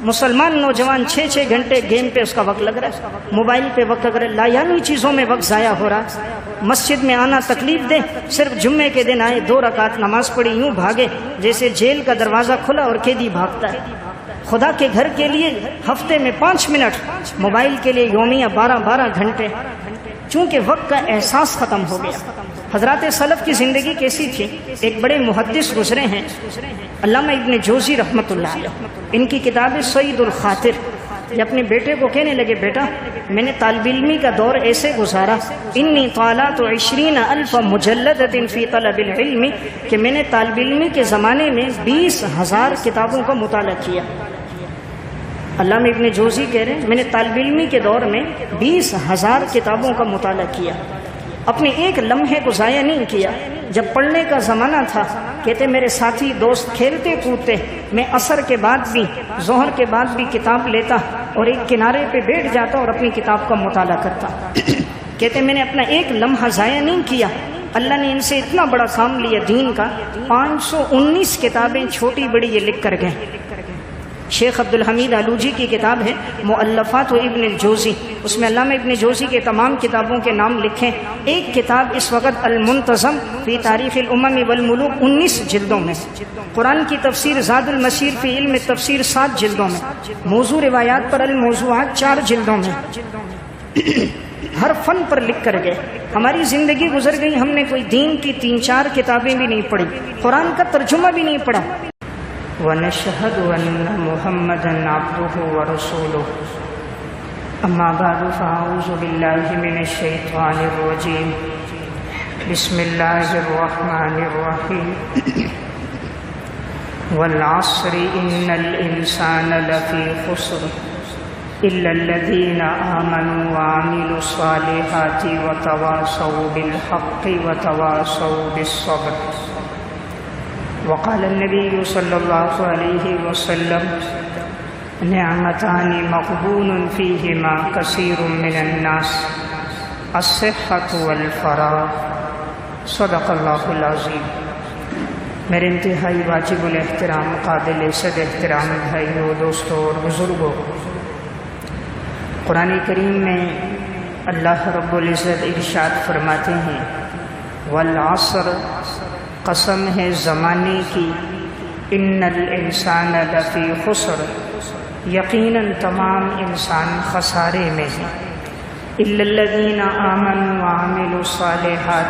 مسلمان نوجوان 6 گھنٹے گیم پہ اس کا وقت لگ رہا ہے، موبائل پہ وقت لگ رہا ہے، لایعنی چیزوں میں وقت ضائع ہو رہا ہے۔ مسجد میں آنا تکلیف دے، صرف جمعے کے دن آئے، 2 رکعت نماز پڑھی، یوں بھاگے جیسے جیل کا دروازہ کھلا اور قیدی بھاگتا ہے۔ خدا کے گھر کے لیے ہفتے میں 5 منٹ، موبائل کے لیے یومیہ 12 گھنٹے، چونکہ وقت کا احساس ختم ہو گیا۔ حضرات سلف کی زندگی کیسی تھی؟ ایک بڑے محدث گزرے ہیں علامہ ابن جوزی رحمۃ اللہ علیہ، ان کی کتاب سید الخاطر۔ یہ اپنے بیٹے کو کہنے لگے، بیٹا میں نے طالب علمی کا دور ایسے گزارا، انی طالعت 20,000 مجلدۃ فی طلب العلم، کہ میں نے طالب علمی کے زمانے میں 20,000 کتابوں کا مطالعہ کیا۔ علامہ ابن جوزی کہہ رہے ہیں میں نے طالب علمی کے دور میں 20,000 کتابوں کا مطالعہ کیا، اپنے ایک لمحے کو ضائع نہیں کیا۔ جب پڑھنے کا زمانہ تھا، کہتے میرے ساتھی دوست کھیلتے کودتے، میں عصر کے بعد بھی، ظہر کے بعد بھی کتاب لیتا اور ایک کنارے پہ بیٹھ جاتا اور اپنی کتاب کا مطالعہ کرتا۔ کہتے میں نے اپنا ایک لمحہ ضائع نہیں کیا۔ اللہ نے ان سے اتنا بڑا کام لیا دین کا، 519 کتابیں چھوٹی بڑی یہ لکھ کر گئے۔ شیخ عبد الحمید آلوجی کی کتاب ہے مؤلفات ابن الجوزی، اس میں علامہ ابن جوزی کے تمام کتابوں کے نام لکھیں۔ ایک کتاب اس وقت المنتظم فی تاریخ الامم والملوک 19 جلدوں میں، قرآن کی تفسیر زاد المسیر فی علم تفسیر 7 جلدوں میں، موضوع روایات پر الموضوعات 4 جلدوں میں، ہر فن پر لکھ کر گئے۔ ہماری زندگی گزر گئی، ہم نے کوئی دین کی 3-4 کتابیں بھی نہیں پڑھی، قرآن کا ترجمہ بھی نہیں پڑھا۔ وَنَشْهَدُ أَنَّ مُحَمَّدًا عَبْدُهُ وَرَسُولُهُ أَمَّا بَعْدُ فَأَعُوذُ بِاللَّهِ مِنَ الشَّيْطَانِ الرَّجِيمِ بِسْمِ اللَّهِ الرَّحْمَنِ الرَّحِيمِ وَالْعَصْرِ إِنَّ الْإِنسَانَ لَفِي خُسْرٍ إِلَّا الَّذِينَ آمَنُوا وَعَمِلُوا الصَّالِحَاتِ وَتَوَاصَوْا بِالْحَقِّ وَتَوَاصَوْا بِالصَّبْرِ۔ وقال النبي صلى الله عليه وسلم نعمتان مغبون فيهما كثير من الناس الصحة والفراغ۔ صدق اللہ العظیم۔ میرے انتہائی واجب الاحترام قابل صد احترام بھائیوں، دوستوں اور بزرگوں، قرآن کریم میں اللہ رب العزت ارشاد فرماتے ہیں والعصر، قسم ہے زمانے کی، ان الانسان لفی خسر، یقیناً تمام انسان خسارے میں ہیں، الا الذین آمنوا وعملوا الصالحات،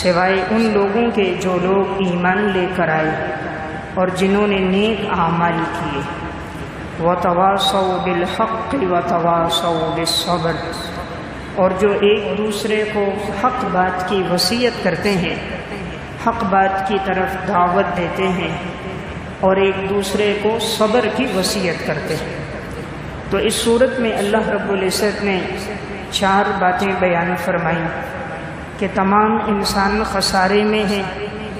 سوائے ان لوگوں کے جو لوگ ایمان لے کر آئے اور جنہوں نے نیک اعمال کیے، وتواصوا بالحق وتواصوا بالصبر، اور جو ایک دوسرے کو حق بات کی وصیت کرتے ہیں، حق بات کی طرف دعوت دیتے ہیں اور ایک دوسرے کو صبر کی وصیت کرتے ہیں۔ تو اس صورت میں اللہ رب العزت نے 4 باتیں بیان فرمائیں کہ تمام انسان خسارے میں ہیں،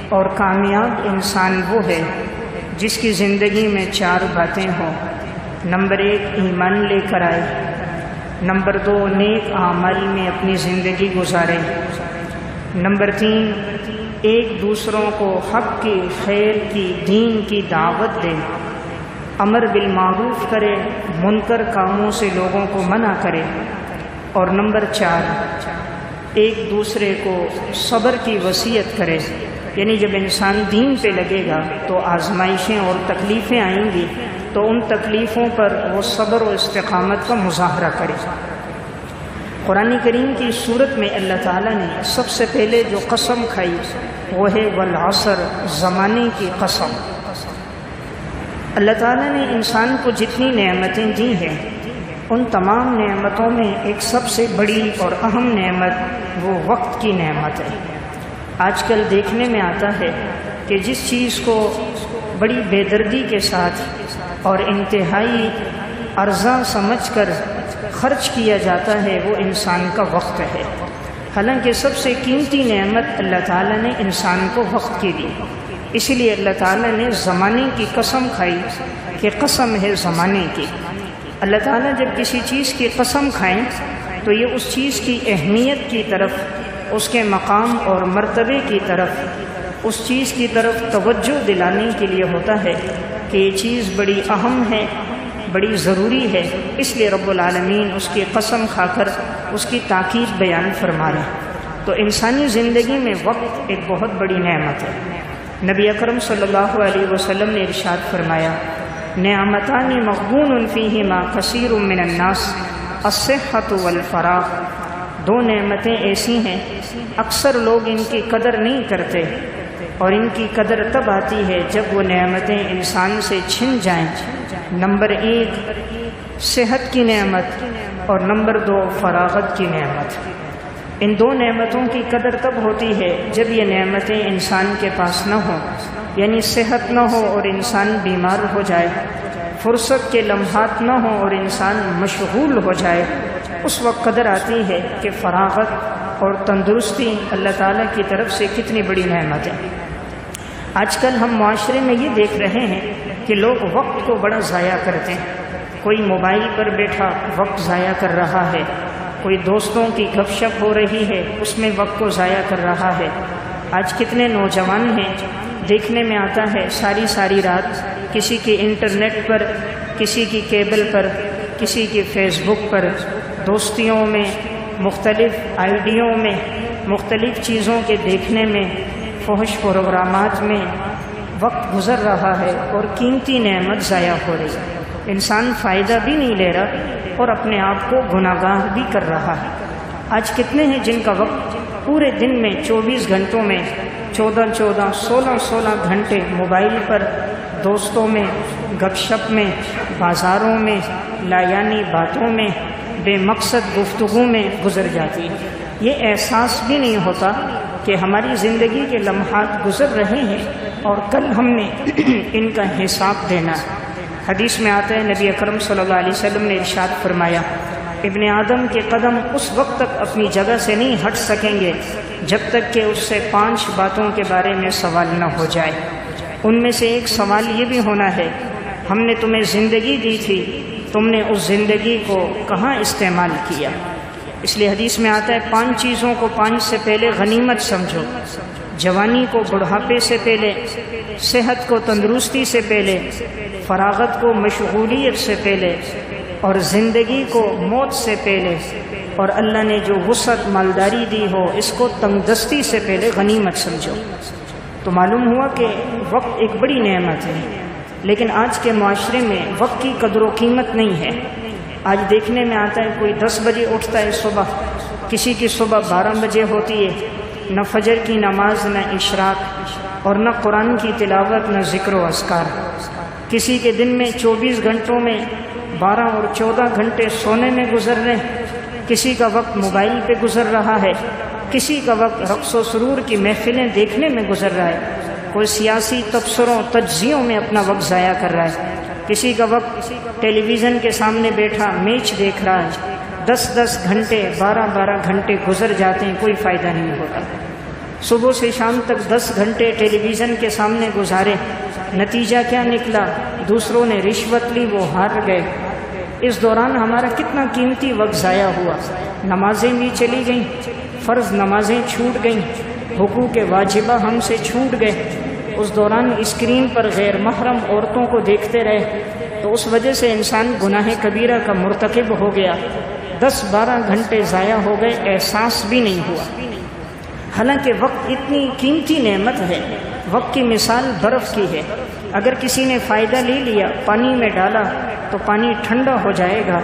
اور کامیاب انسان وہ ہے جس کی زندگی میں 4 باتیں ہوں۔ نمبر 1 ایمان لے کر آئے، نمبر 2 نیک اعمال میں اپنی زندگی گزارے، نمبر 3 ایک دوسروں کو حق کی، خیر کی، دین کی دعوت دے، امر بالمعروف کرے، منکر کاموں سے لوگوں کو منع کرے، اور نمبر 4 ایک دوسرے کو صبر کی وصیت کرے۔ یعنی جب انسان دین پہ لگے گا تو آزمائشیں اور تکلیفیں آئیں گی، تو ان تکلیفوں پر وہ صبر و استقامت کا مظاہرہ کرے۔ قرآن کریم کی صورت میں اللہ تعالیٰ نے سب سے پہلے جو قسم کھائی وہ ہے والعصر، زمانے کی قسم۔ اللہ تعالیٰ نے انسان کو جتنی نعمتیں دی ہیں، ان تمام نعمتوں میں ایک سب سے بڑی اور اہم نعمت وہ وقت کی نعمت ہے۔ آج کل دیکھنے میں آتا ہے کہ جس چیز کو بڑی بے دردی کے ساتھ اور انتہائی ارزاں سمجھ کر خرچ کیا جاتا ہے وہ انسان کا وقت ہے، حالانکہ سب سے قیمتی نعمت اللہ تعالیٰ نے انسان کو وقت کی دی۔ اسی لیے اللہ تعالیٰ نے زمانے کی قسم کھائی کہ قسم ہے زمانے کی۔ اللہ تعالیٰ جب کسی چیز کی قسم کھائیں تو یہ اس چیز کی اہمیت کی طرف، اس کے مقام اور مرتبے کی طرف، اس چیز کی طرف توجہ دلانے کے لیے ہوتا ہے کہ یہ چیز بڑی اہم ہے، بڑی ضروری ہے، اس لیے رب العالمین اس کی قسم کھا کر اس کی تاکید بیان فرما رہے ہیں۔ تو انسانی زندگی میں وقت ایک بہت بڑی نعمت ہے۔ نبی اکرم صلی اللہ علیہ وسلم نے ارشاد فرمایا، نعمتان مغبون فیہما کثیر من الناس الصحۃ والفراغ، دو نعمتیں ایسی ہیں اکثر لوگ ان کی قدر نہیں کرتے، اور ان کی قدر تب آتی ہے جب وہ نعمتیں انسان سے چھن جائیں۔ نمبر 1 صحت کی نعمت، اور نمبر 2 فراغت کی نعمت۔ ان دو نعمتوں کی قدر تب ہوتی ہے جب یہ نعمتیں انسان کے پاس نہ ہوں، یعنی صحت نہ ہو اور انسان بیمار ہو جائے، فرصت کے لمحات نہ ہوں اور انسان مشغول ہو جائے، اس وقت قدر آتی ہے کہ فراغت اور تندرستی اللہ تعالیٰ کی طرف سے کتنی بڑی نعمت ہے۔ آج کل ہم معاشرے میں یہ دیکھ رہے ہیں کہ لوگ وقت کو بڑا ضائع کرتے ہیں، کوئی موبائل پر بیٹھا وقت ضائع کر رہا ہے، کوئی دوستوں کی گپ شپ ہو رہی ہے اس میں وقت کو ضائع کر رہا ہے۔ آج کتنے نوجوان ہیں، دیکھنے میں آتا ہے ساری رات کسی کی انٹرنیٹ پر، کسی کی کیبل پر، کسی کی فیس بک پر، دوستیوں میں، مختلف آئیڈیوں میں، مختلف چیزوں کے دیکھنے میں، فحش پروگرامات میں وقت گزر رہا ہے اور قیمتی نعمت ضائع ہو رہی ہے۔ انسان فائدہ بھی نہیں لے رہا اور اپنے آپ کو گناہگار بھی کر رہا ہے۔ آج کتنے ہیں جن کا وقت پورے دن میں 24 گھنٹوں میں 14 16 گھنٹے موبائل پر، دوستوں میں، گپ شپ میں، بازاروں میں، لایانی باتوں میں، بے مقصد گفتگو میں گزر جاتی ہے۔ یہ احساس بھی نہیں ہوتا کہ ہماری زندگی کے لمحات گزر رہے ہیں اور کل ہم نے ان کا حساب دینا ہے۔ حدیث میں آتا ہے، نبی اکرم صلی اللہ علیہ وسلم نے ارشاد فرمایا، ابن آدم کے قدم اس وقت تک اپنی جگہ سے نہیں ہٹ سکیں گے جب تک کہ اس سے 5 باتوں کے بارے میں سوال نہ ہو جائے۔ ان میں سے ایک سوال یہ بھی ہونا ہے، ہم نے تمہیں زندگی دی تھی، تم نے اس زندگی کو کہاں استعمال کیا؟ اس لیے حدیث میں آتا ہے 5 چیزوں کو 5 سے پہلے غنیمت سمجھو، جوانی کو بڑھاپے سے پہلے، صحت کو تندرستی سے پہلے، فراغت کو مشغولیت سے پہلے، اور زندگی کو موت سے پہلے، اور اللہ نے جو وسعت مالداری دی ہو اس کو تنگ دستی سے پہلے غنیمت سمجھو۔ تو معلوم ہوا کہ وقت ایک بڑی نعمت ہے، لیکن آج کے معاشرے میں وقت کی قدر و قیمت نہیں ہے۔ آج دیکھنے میں آتا ہے کوئی 10 بجے اٹھتا ہے صبح، کسی کی صبح 12 بجے ہوتی ہے، نہ فجر کی نماز، نہ اشراق، اور نہ قرآن کی تلاوت، نہ ذکر و اذکار۔ کسی کے دن میں 24 گھنٹوں میں 12 اور 14 گھنٹے سونے میں گزر رہے ہیں، کسی کا وقت موبائل پہ گزر رہا ہے، کسی کا وقت رقص و سرور کی محفلیں دیکھنے میں گزر رہا ہے، کوئی سیاسی تبصروں تجزیوں میں اپنا وقت ضائع کر رہا ہے، کسی کا وقت ٹیلی ویژن کے سامنے بیٹھا میچ دیکھ رہا ہے۔ 10 گھنٹے 12 گھنٹے گزر جاتے ہیں، کوئی فائدہ نہیں ہوتا۔ صبح سے شام تک 10 گھنٹے ٹیلی ویژن کے سامنے گزارے، نتیجہ کیا نکلا؟ دوسروں نے رشوت لی، وہ ہار گئے۔ اس دوران ہمارا کتنا قیمتی وقت ضائع ہوا، نمازیں بھی چلی گئیں، فرض نمازیں چھوٹ گئیں، حقوق واجبہ ہم سے چھوٹ گئے۔ اس دوران اسکرین پر غیر محرم عورتوں کو دیکھتے رہے، تو اس وجہ سے انسان گناہ کبیرہ کا مرتکب ہو گیا۔ 10-12 گھنٹے ضائع ہو گئے، احساس بھی نہیں ہوا۔ حالانکہ وقت اتنی قیمتی نعمت ہے، وقت کی مثال برف کی ہے۔ اگر کسی نے فائدہ لے لیا، پانی میں ڈالا تو پانی ٹھنڈا ہو جائے گا،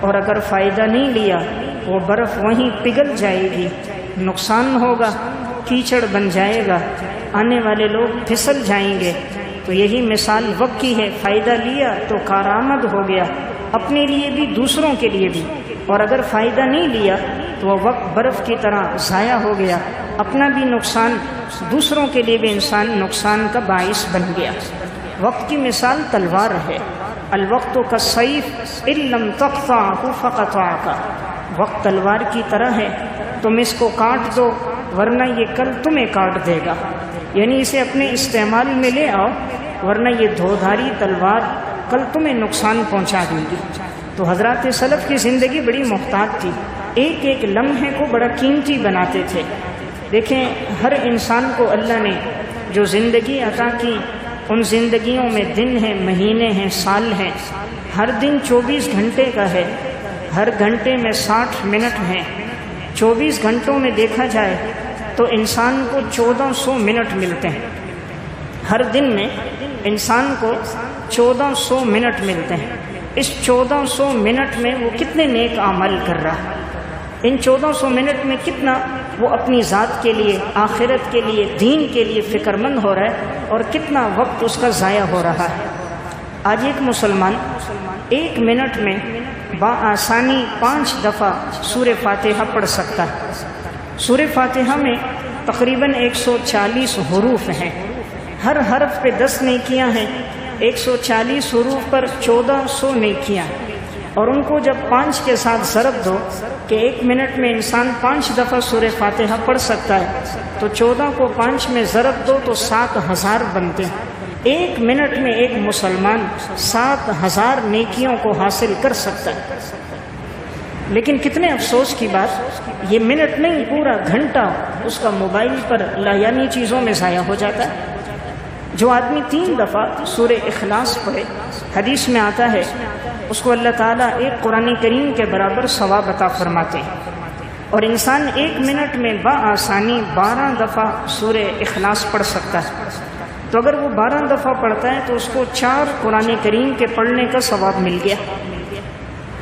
اور اگر فائدہ نہیں لیا وہ برف وہیں پگھل جائے گی، نقصان ہوگا، کیچڑ بن جائے گا، آنے والے لوگ پھسل جائیں گے۔ تو یہی مثال وقت کی ہے، فائدہ لیا تو کارآمد ہو گیا، اپنے لیے بھی دوسروں کے لیے بھی، اور اگر فائدہ نہیں لیا تو وہ وقت برف کی طرح ضائع ہو گیا، اپنا بھی نقصان، دوسروں کے لیے بھی انسان نقصان کا باعث بن گیا۔ وقت کی مثال تلوار ہے، الوقت کالسیف ان لم تقطعہ فقطعک، وقت تلوار کی طرح ہے، تم اس کو کاٹ دو ورنہ یہ کل تمہیں کاٹ دے گا، یعنی اسے اپنے استعمال میں لے آؤ ورنہ یہ دھودھاری تلوار کل تمہیں نقصان پہنچا دے گی۔ تو حضرات سلف کی زندگی بڑی محتاط تھی، ایک ایک لمحے کو بڑا قیمتی بناتے تھے۔ دیکھیں ہر انسان کو اللہ نے جو زندگی عطا کی، ان زندگیوں میں دن ہیں، مہینے ہیں، سال ہیں، ہر دن 24 گھنٹے کا ہے، ہر گھنٹے میں 60 منٹ ہیں، 24 گھنٹوں میں دیکھا جائے تو انسان کو 1400 منٹ ملتے ہیں۔ ہر دن میں انسان کو 1400 منٹ ملتے ہیں۔ اس 1400 منٹ میں وہ کتنے نیک اعمال کر رہا ہے، ان 1400 منٹ میں کتنا وہ اپنی ذات کے لیے، آخرت کے لیے، دین کے لیے فکر مند ہو رہا ہے، اور کتنا وقت اس کا ضائع ہو رہا ہے۔ آج ایک مسلمان 1 منٹ میں بآسانی 5 دفعہ سورہ فاتحہ پڑھ سکتا ہے۔ سورہ فاتحہ میں تقریباً 140 حروف ہیں، ہر حرف پہ 10 نیکیاں ہیں، 140 حروف پر 1400 نیکیاں، اور ان کو جب 5 کے ساتھ ضرب دو کہ 1 منٹ میں انسان 5 دفعہ سورہ فاتحہ پڑھ سکتا ہے، تو 14 کو 5 میں ضرب دو تو 7000 بنتے ہیں۔ 1 منٹ میں ایک مسلمان 7000 نیکیوں کو حاصل کر سکتا ہے۔ لیکن کتنے افسوس کی بات، یہ منٹ نہیں، پورا گھنٹہ اس کا موبائل پر لایانی چیزوں میں ضائع ہو جاتا ہے۔ جو آدمی 3 دفعہ سورہ اخلاص پڑھے، حدیث میں آتا ہے اس کو اللہ تعالیٰ ایک قرآن کریم کے برابر ثواب عطا فرماتے ہیں، اور انسان 1 منٹ میں بآسانی 12 دفعہ سورہ اخلاص پڑھ سکتا ہے۔ تو اگر وہ 12 دفعہ پڑھتا ہے تو اس کو 4 قرآن کریم کے پڑھنے کا ثواب مل گیا۔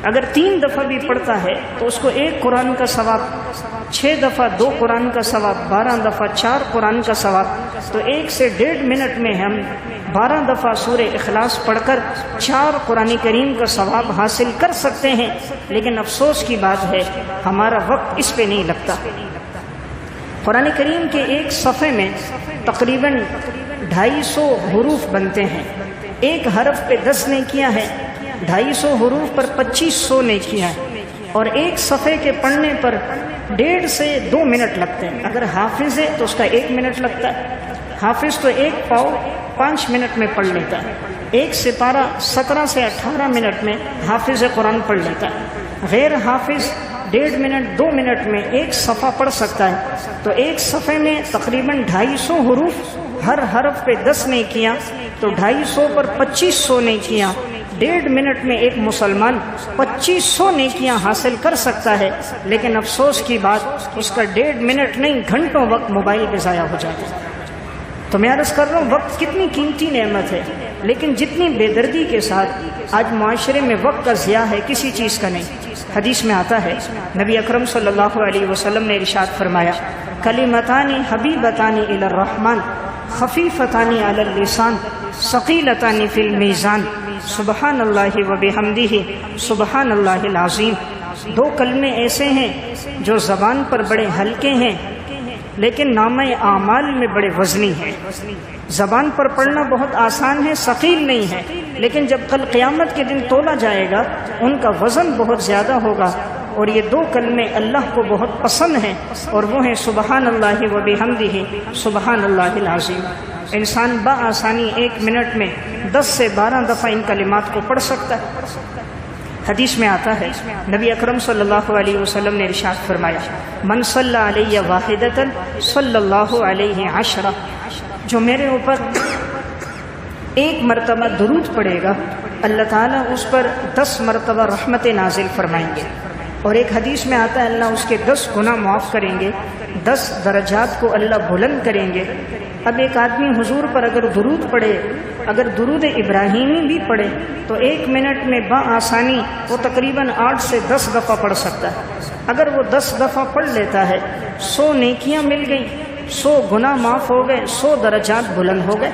اگر 3 دفعہ بھی پڑھتا ہے تو اس کو 1 قرآن کا ثواب، 6 دفعہ 2 قرآن کا ثواب، 12 دفعہ 4 قرآن کا ثواب۔ تو 1 سے 1.5 منٹ میں ہم 12 دفعہ سورہ اخلاص پڑھ کر 4 قرآن کریم کا ثواب حاصل کر سکتے ہیں۔ لیکن افسوس کی بات ہے ہمارا وقت اس پہ نہیں لگتا۔ قرآن کریم کے ایک صفحے میں تقریباً 250 حروف بنتے ہیں، ایک حرف پہ 10 نیکیاں ہیں، 250 حروف پر 2500 نیکیاں ہیں، اور ایک صفحے کے پڑھنے پر 1.5 سے 2 منٹ لگتے ہیں۔ اگر حافظ ہے تو اس کا 1 منٹ لگتا ہے، حافظ تو 1 پاؤ 5 منٹ میں پڑھ لیتا ہے، 1 سپارہ 17 سے 18 منٹ میں حافظ قرآن پڑھ لیتا ہے۔ غیر حافظ 1.5 منٹ 2 منٹ میں 1 صفحہ پڑھ سکتا ہے۔ تو ایک صفحے میں تقریباً 250 حروف، ہر حرف پہ 10 نیکیاں، تو 250 پر 2500 نیکیاں۔ 1.5 منٹ میں ایک مسلمان 2500 نیکیاں حاصل کر سکتا ہے، لیکن افسوس کی بات اس کا 1.5 منٹ نہیں، گھنٹوں وقت موبائل پہ ضائع ہو جاتا ہے۔ تو میں عرض کر رہا ہوں وقت کتنی قیمتی نعمت ہے، لیکن جتنی بے دردی کے ساتھ آج معاشرے میں وقت کا ضیاع ہے کسی چیز کا نہیں۔ حدیث میں آتا ہے نبی اکرم صلی اللہ علیہ وسلم نے ارشاد فرمایا، کلمتان حبیبتان الی الرحمن خفیفتان علی اللسان ثقیلتان فی المیزان سبحان اللہ وبحمدہ سبحان اللہ العظیم۔ 2 کلمے ایسے ہیں جو زبان پر بڑے ہلکے ہیں لیکن نامہ اعمال میں بڑے وزنی ہیں۔ زبان پر پڑھنا بہت آسان ہے، ثقیل نہیں ہے، لیکن جب کل قیامت کے دن تولا جائے گا ان کا وزن بہت زیادہ ہوگا۔ اور یہ 2 کلمے اللہ کو بہت پسند ہیں، اور وہ ہیں سبحان اللہ وبحمدہ سبحان اللہ العظیم۔ انسان بآسانی 1 منٹ میں 10 سے 12 دفعہ ان کلمات کو پڑھ سکتا ہے۔ حدیث میں آتا ہے نبی اکرم صلی اللہ علیہ وسلم نے ارشاد فرمایا، من صلی علیہ واحدۃ صلی اللہ علیہ عشرہ، جو میرے اوپر 1 مرتبہ درود پڑھے گا اللہ تعالیٰ اس پر 10 مرتبہ رحمت نازل فرمائیں گے۔ اور ایک حدیث میں آتا ہے اللہ اس کے 10 گناہ معاف کریں گے، 10 درجات کو اللہ بلند کریں گے۔ اب ایک آدمی حضور پر اگر درود پڑھے، اگر درود ابراہیمی بھی پڑھے، تو 1 منٹ میں بآسانی وہ تقریباً 8 سے 10 دفعہ پڑھ سکتا ہے۔ اگر وہ 10 دفعہ پڑھ لیتا ہے 100 نیکیاں مل گئی، 100 گناہ معاف ہو گئے، 100 درجات بلند ہو گئے۔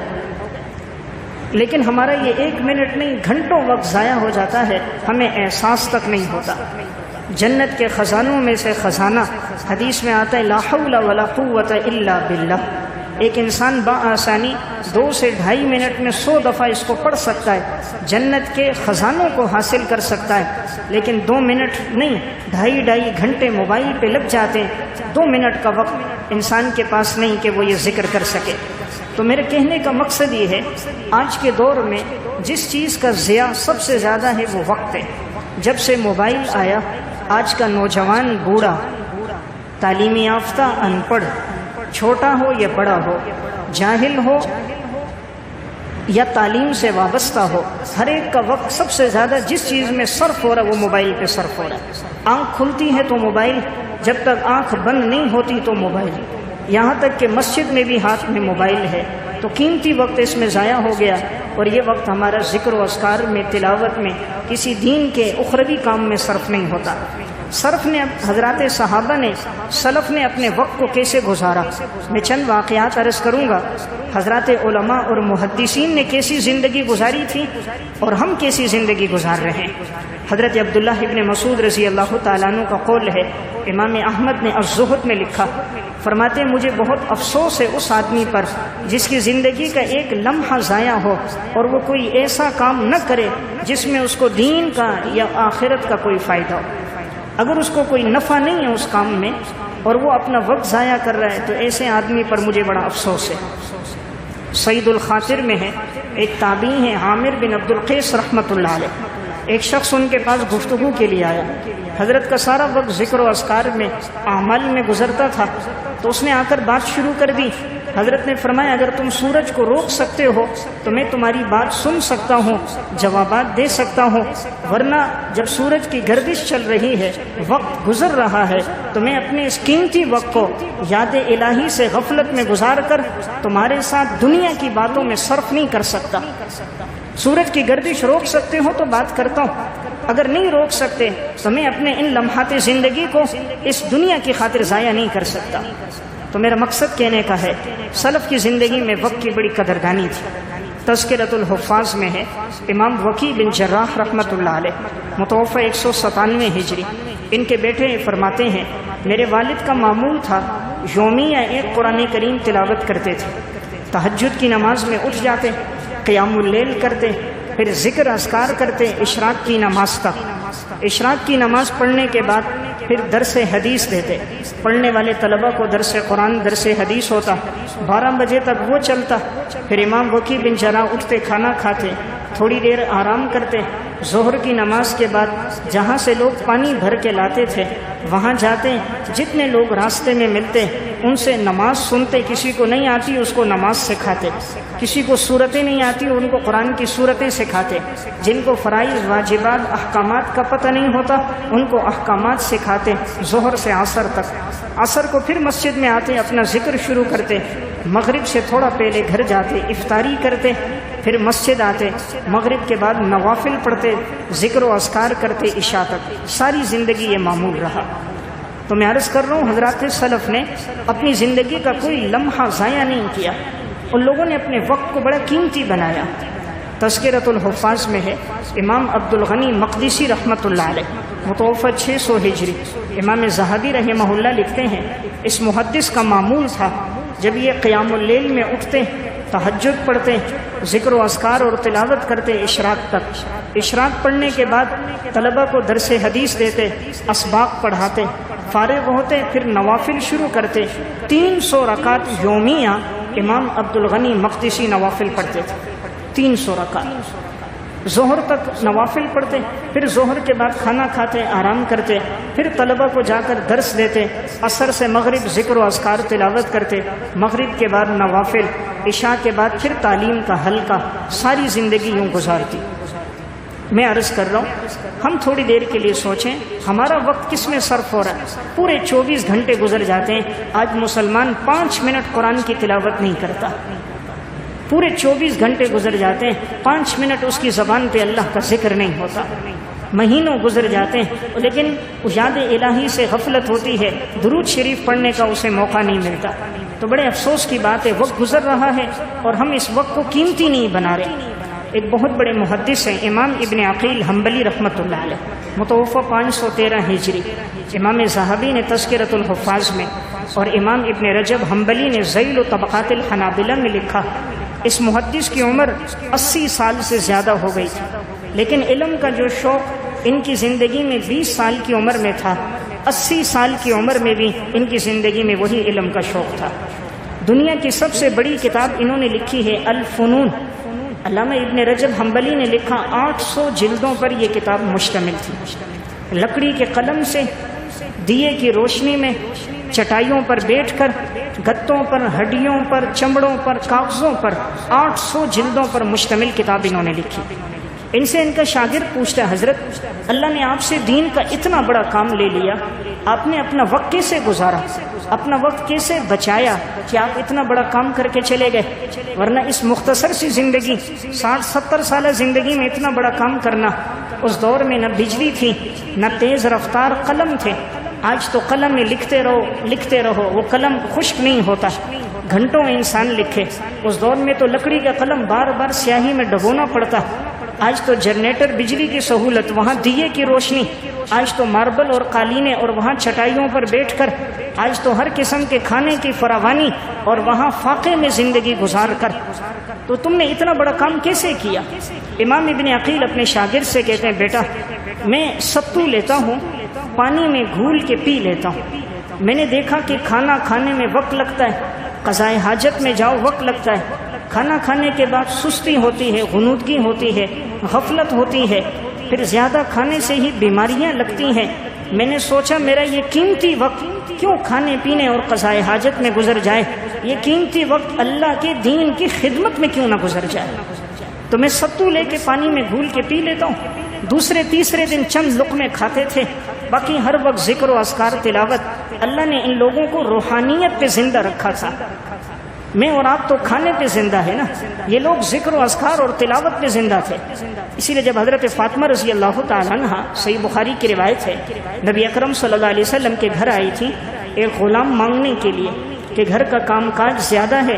لیکن ہمارا یہ 1 منٹ نہیں، گھنٹوں وقت ضائع ہو جاتا ہے، ہمیں احساس تک نہیں ہوتا۔ جنت کے خزانوں میں سے خزانہ حدیث میں آتا ہے لا حول ولا قوت الا باللہ۔ ایک انسان بآسانی 2 سے 2.5 منٹ میں 100 دفعہ اس کو پڑھ سکتا ہے، جنت کے خزانوں کو حاصل کر سکتا ہے۔ لیکن 2 منٹ نہیں، 2.5 گھنٹے موبائل پہ لگ جاتے ہیں، 2 منٹ کا وقت انسان کے پاس نہیں کہ وہ یہ ذکر کر سکے۔ تو میرے کہنے کا مقصد یہ ہے آج کے دور میں جس چیز کا ضیاع سب سے زیادہ ہے وہ وقت ہے۔ جب سے موبائل آیا آج کا نوجوان بوڑھا، تعلیمی یافتہ ان پڑھ، چھوٹا ہو یا بڑا ہو، جاہل ہو یا تعلیم سے وابستہ ہو، ہر ایک کا وقت سب سے زیادہ جس چیز میں صرف ہو رہا ہے وہ موبائل پہ صرف ہو رہا ہے۔ آنکھ کھلتی ہے تو موبائل، جب تک آنکھ بند نہیں ہوتی تو موبائل، یہاں تک کہ مسجد میں بھی ہاتھ میں موبائل ہے، تو قیمتی وقت اس میں ضائع ہو گیا، اور یہ وقت ہمارا ذکر و اذکار میں، تلاوت میں، کسی دین کے اخروی کام میں صرف نہیں ہوتا۔ صرف نے حضرات صحابہ نے، سلف نے اپنے وقت کو کیسے گزارا، میں چند واقعات عرض کروں گا۔ حضرات علماء اور محدثین نے کیسی زندگی گزاری تھی اور ہم کیسی زندگی گزار رہے ہیں۔ حضرت عبداللہ ابن مسعود رضی اللہ تعالیٰ عنہ کا قول ہے، امام احمد نے الزہد میں لکھا، فرماتے ہیں مجھے بہت افسوس ہے اس آدمی پر جس کی زندگی کا ایک لمحہ ضائع ہو اور وہ کوئی ایسا کام نہ کرے جس میں اس کو دین کا یا آخرت کا کوئی فائدہ ہو۔ اگر اس کو کوئی نفع نہیں ہے اس کام میں اور وہ اپنا وقت ضائع کر رہا ہے تو ایسے آدمی پر مجھے بڑا افسوس ہے۔ سعید الخاطر میں ہے، ایک تابعی ہے عامر بن عبد القیس رحمۃ اللہ علیہ، ایک شخص ان کے پاس گفتگو کے لیے آیا، حضرت کا سارا وقت ذکر و اذکار میں، اعمال میں گزرتا تھا، تو اس نے آ کر بات شروع کر دی۔ حضرت نے فرمایا اگر تم سورج کو روک سکتے ہو تو میں تمہاری بات سن سکتا ہوں، جوابات دے سکتا ہوں، ورنہ جب سورج کی گردش چل رہی ہے، وقت گزر رہا ہے، تو میں اپنے اس قیمتی وقت کو یاد الہی سے غفلت میں گزار کر تمہارے ساتھ دنیا کی باتوں میں صرف نہیں کر سکتا۔ سورج کی گردش روک سکتے ہو تو بات کرتا ہوں، اگر نہیں روک سکتے تو میں اپنے ان لمحات زندگی کو اس دنیا کی خاطر ضائع نہیں کر سکتا۔ تو میرا مقصد کہنے کا ہے، سلف کی زندگی میں وقت کی بڑی قدردانی تھی۔ تذکرۃ الحفاظ میں ہے، امام وکیع بن جراح رحمۃ اللہ علیہ متوفی 197 ہجری، ان کے بیٹے فرماتے ہیں میرے والد کا معمول تھا یومیہ ایک قرآن کریم تلاوت کرتے تھے، تہجد کی نماز میں اٹھ جاتے، قیام اللیل کرتے، پھر ذکر اذکار کرتے اشراق کی نماز تک۔ اشراق کی نماز پڑھنے کے بعد پھر درس حدیث دیتے، پڑھنے والے طلبہ کو درس قرآن درس حدیث ہوتا، 12 بجے تک وہ چلتا، پھر امام وکیع بن جراح اٹھتے، کھانا کھاتے، تھوڑی دیر آرام کرتے، ظہر کی نماز کے بعد جہاں سے لوگ پانی بھر کے لاتے تھے وہاں جاتے، جتنے لوگ راستے میں ملتے ان سے نماز سنتے، کسی کو نہیں آتی اس کو نماز سکھاتے، کسی کو صورتیں نہیں آتی ان کو قرآن کی صورتیں سکھاتے، جن کو فرائض واجبات احکامات کا پتہ نہیں ہوتا ان کو احکامات سکھاتے، ظہر سے عصر تک۔ عصر کو پھر مسجد میں آتے، اپنا ذکر شروع کرتے، مغرب سے تھوڑا پہلے گھر جاتے، افطاری کرتے، پھر مسجد آتے، مغرب کے بعد نوافل پڑھتے، ذکر و اذکار کرتے عشاء تک۔ ساری زندگی یہ معمول رہا۔ تو میں عرض کر رہا ہوں حضرات سلف نے اپنی زندگی کا کوئی لمحہ ضائع نہیں کیا، ان لوگوں نے اپنے وقت کو بڑا قیمتی بنایا۔ تذکرۃ الحفاظ میں ہے، امام عبد الغنی مقدسی رحمۃ اللہ علیہ متوفی 600 ہجری، امام ذہبی رحمہ اللہ لکھتے ہیں اس محدث کا معمول تھا جب یہ قیام اللیل میں اٹھتے، تہجد پڑھتے، ذکر و اذکار اور تلاوت کرتے اشراق تک۔ اشراق پڑھنے کے بعد طلبہ کو درس حدیث دیتے، اسباق پڑھاتے، فارغ ہوتے، پھر نوافل شروع کرتے۔ 300 رکعت یومیہ امام عبد الغنی مقدسی نوافل پڑھتے تھے، 300 رکعت۔ ظہر تک نوافل پڑھتے، پھر ظہر کے بعد کھانا کھاتے، آرام کرتے، پھر طلبہ کو جا کر درس دیتے، عصر سے مغرب ذکر و اذکار تلاوت کرتے، مغرب کے بعد نوافل، عشاء کے بعد پھر تعلیم کا حلقہ، ساری زندگی یوں گزارتی۔ میں عرض کر رہا ہوں ہم تھوڑی دیر کے لیے سوچیں ہمارا وقت کس میں صرف ہو رہا ہے۔ پورے 24 گھنٹے گزر جاتے ہیں، آج مسلمان 5 منٹ قرآن کی تلاوت نہیں کرتا، پورے 24 گھنٹے گزر جاتے ہیں، 5 منٹ اس کی زبان پہ اللہ کا ذکر نہیں ہوتا، مہینوں گزر جاتے ہیں لیکن یاد الہی سے غفلت ہوتی ہے، درود شریف پڑھنے کا اسے موقع نہیں ملتا۔ تو بڑے افسوس کی بات ہے، وقت گزر رہا ہے اور ہم اس وقت کو قیمتی نہیں بنا رہے۔ ایک بہت بڑے محدث ہیں امام ابن عقیل حنبلی رحمۃ اللہ علیہ متوفی 513 ہجری، امام ذہبی نے تذکرۃ الحفاظ میں اور امام ابن رجب حنبلی نے ذیل و طبقات الحنابلہ میں لکھا اس محدث کی عمر 80 سال سے زیادہ ہو گئی تھی، لیکن علم کا جو شوق ان کی زندگی میں 20 سال کی عمر میں تھا، 80 سال کی عمر میں بھی ان کی زندگی میں وہی علم کا شوق تھا۔ دنیا کی سب سے بڑی کتاب انہوں نے لکھی ہے الفنون، علامہ ابن رجب حنبلی نے لکھا، 800 جلدوں پر یہ کتاب مشتمل تھی۔ لکڑی کے قلم سے دیے کی روشنی میں چٹائیوں پر بیٹھ کر گتوں پر، ہڈیوں پر، چمڑوں پر، کاغذوں پر 800 جلدوں پر مشتمل کتاب انہوں نے لکھی۔ ان سے ان کا شاگرد پوچھتا ہے حضرت اللہ نے آپ سے دین کا اتنا بڑا کام لے لیا، آپ نے اپنا وقت کیسے گزارا، اپنا وقت کیسے بچایا کہ آپ اتنا بڑا کام کر کے چلے گئے؟ ورنہ اس مختصر سی زندگی 60-70 سالہ زندگی میں اتنا بڑا کام کرنا، اس دور میں نہ بجلی تھی نہ تیز رفتار قلم تھے۔ آج تو قلم میں لکھتے رہو، وہ قلم خشک نہیں ہوتا، گھنٹوں انسان لکھے۔ اس دور میں تو لکڑی کا قلم بار بار سیاہی میں ڈبونا پڑتا۔ آج تو جنریٹر، بجلی کی سہولت، وہاں دیے کی روشنی، آج تو ماربل اور قالینیں اور وہاں چٹائیوں پر بیٹھ کر، آج تو ہر قسم کے کھانے کی فراوانی اور وہاں فاقے میں زندگی گزار کر، تو تم نے اتنا بڑا کام کیسے کیا؟ امام ابن عقیل اپنے شاگرد سے کہتے ہیں بیٹا میں ستو لیتا ہوں، پانی میں گھول کے پی لیتا ہوں۔ میں نے دیکھا کہ کھانا کھانے میں وقت لگتا ہے، قضائے حاجت میں جاؤ وقت لگتا ہے، کھانا کھانے کے بعد سستی ہوتی ہے، غنودگی ہوتی ہے، غفلت ہوتی ہے، پھر زیادہ کھانے سے ہی بیماریاں لگتی ہیں۔ میں نے سوچا میرا یہ قیمتی وقت کیوں کھانے پینے اور قضائے حاجت میں گزر جائے، یہ قیمتی وقت اللہ کے دین کی خدمت میں کیوں نہ گزر جائے؟ تو میں ستو لے کے پانی میں گھول کے پی لیتا ہوں۔ دوسرے تیسرے دن چند لقمے کھاتے تھے، باقی ہر وقت ذکر و اذکار تلاوت۔ اللہ نے ان لوگوں کو روحانیت پہ زندہ رکھا تھا، میں اور آپ تو کھانے پہ زندہ ہے نا، یہ لوگ ذکر و اذکار اور تلاوت پہ زندہ تھے۔ اسی لیے جب حضرت فاطمہ رضی اللہ تعالیٰ عنہ، صحیح بخاری کی روایت ہے، نبی اکرم صلی اللہ علیہ وسلم کے گھر آئی تھی ایک غلام مانگنے کے لیے کہ گھر کا کام کاج زیادہ ہے،